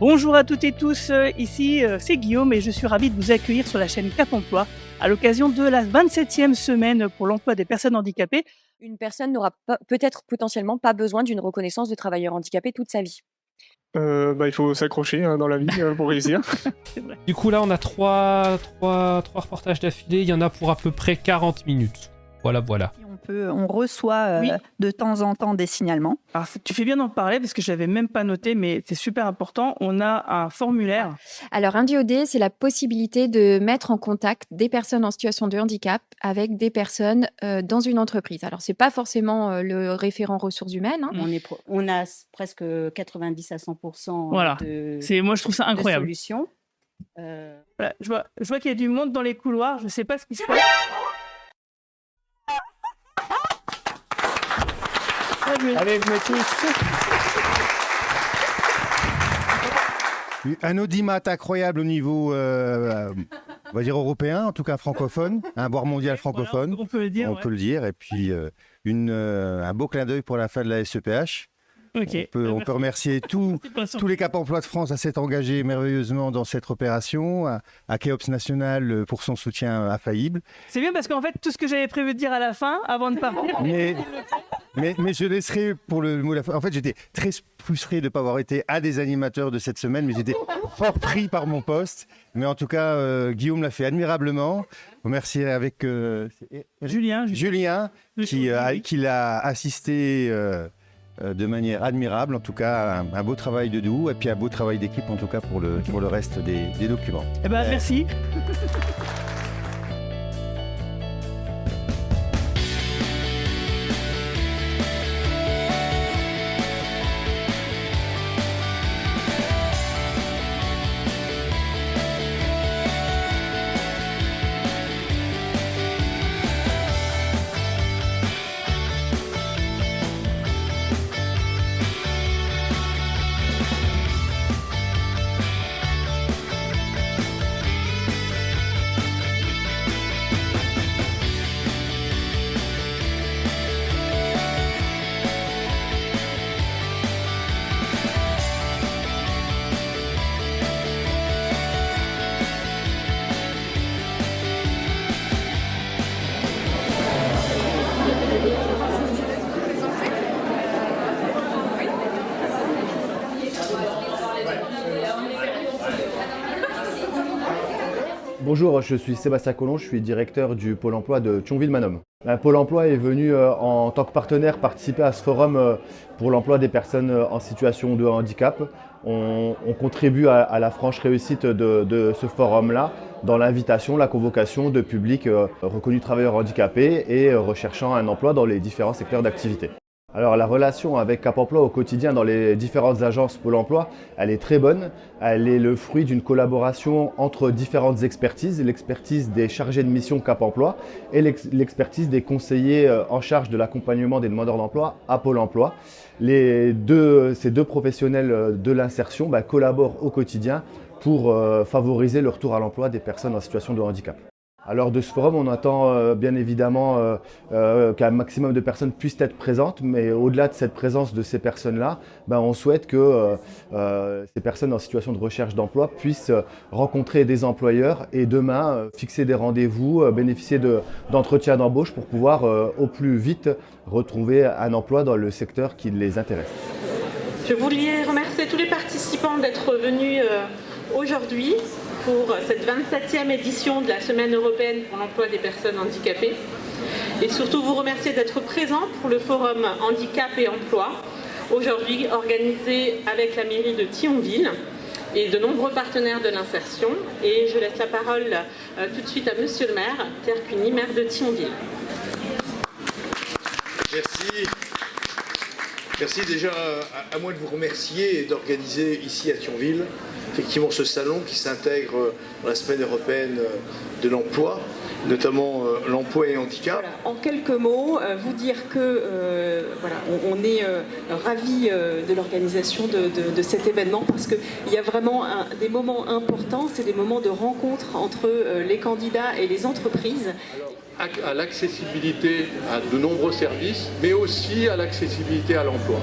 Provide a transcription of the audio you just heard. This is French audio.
Bonjour à toutes et tous, ici c'est Guillaume et je suis ravie de vous accueillir sur la chaîne Cap Emploi à l'occasion de la 27e semaine pour l'emploi des personnes handicapées. Une personne n'aura peut-être potentiellement pas besoin d'une reconnaissance de travailleur handicapé toute sa vie. Il faut s'accrocher dans la vie pour réussir. C'est vrai. Du coup, là, on a trois reportages d'affilée. Il y en a pour à peu près 40 minutes. Voilà. On reçoit Oui. de temps en temps des signalements. Alors tu fais bien d'en parler parce que je l'avais même pas noté, mais c'est super important. On a un formulaire. Alors, IndioD, c'est la possibilité de mettre en contact des personnes en situation de handicap avec des personnes dans une entreprise. Alors, c'est pas forcément le référent ressources humaines, hein. On a presque 90 à 100% Voilà. Moi je trouve ça de incroyable. solutions. Voilà, je vois qu'il y a du monde dans les couloirs. Je sais pas ce qui se passe. Allez, venez tous. Un audimat incroyable au niveau, on va dire européen, en tout cas francophone, voire mondial francophone, Voilà, on peut le dire. on peut le dire. Et puis un beau clin d'œil pour la fin de la SEPH. Ok. On peut remercier tous les Cap Emploi de France à s'être engagés merveilleusement dans cette opération, à Keops National pour son soutien infaillible. C'est bien parce qu'en fait tout ce que j'avais prévu de dire à la fin, avant de partir. Mais je laisserai pour le mot la fin. En fait, j'étais très frustré de ne pas avoir été un des animateurs de cette semaine, mais j'étais fort pris par mon poste. Mais en tout cas, Guillaume l'a fait admirablement. Remercier avec Julien. qui l'a assisté de manière admirable. En tout cas, un beau travail de doux et puis un beau travail d'équipe, en tout cas, pour le reste des documents. Eh ben, merci. Bonjour, je suis Sébastien Collomb, je suis directeur du Pôle emploi de Thionville-Manom. Pôle emploi est venu en tant que partenaire participer à ce forum pour l'emploi des personnes en situation de handicap. On contribue à la franche réussite de ce forum-là dans l'invitation, la convocation de publics reconnus travailleurs handicapés et recherchant un emploi dans les différents secteurs d'activité. Alors la relation avec Cap Emploi au quotidien dans les différentes agences Pôle emploi, elle est très bonne. Elle est le fruit d'une collaboration entre différentes expertises, l'expertise des chargés de mission Cap Emploi et l'expertise des conseillers en charge de l'accompagnement des demandeurs d'emploi à Pôle emploi. Ces deux professionnels de l'insertion collaborent au quotidien pour favoriser le retour à l'emploi des personnes en situation de handicap. Alors de ce forum, on attend bien évidemment qu'un maximum de personnes puissent être présentes, mais au-delà de cette présence de ces personnes-là, on souhaite que ces personnes en situation de recherche d'emploi puissent rencontrer des employeurs et demain fixer des rendez-vous, bénéficier d'entretiens d'embauche pour pouvoir au plus vite retrouver un emploi dans le secteur qui les intéresse. Je voulais remercier tous les participants d'être venus aujourd'hui pour cette 27e édition de la Semaine européenne pour l'emploi des personnes handicapées et surtout vous remercier d'être présents pour le forum Handicap et Emploi, aujourd'hui organisé avec la mairie de Thionville et de nombreux partenaires de l'insertion. Et je laisse la parole tout de suite à Monsieur le maire, Pierre Cuny, maire de Thionville. Merci déjà à moi de vous remercier et d'organiser ici à Thionville effectivement ce salon qui s'intègre dans la semaine européenne de l'emploi, notamment l'emploi et handicap. Voilà. En quelques mots, vous dire que on est ravis de l'organisation de cet événement parce qu'il y a vraiment des moments importants, c'est des moments de rencontre entre les candidats et les entreprises. À l'accessibilité à de nombreux services, mais aussi à l'accessibilité à l'emploi.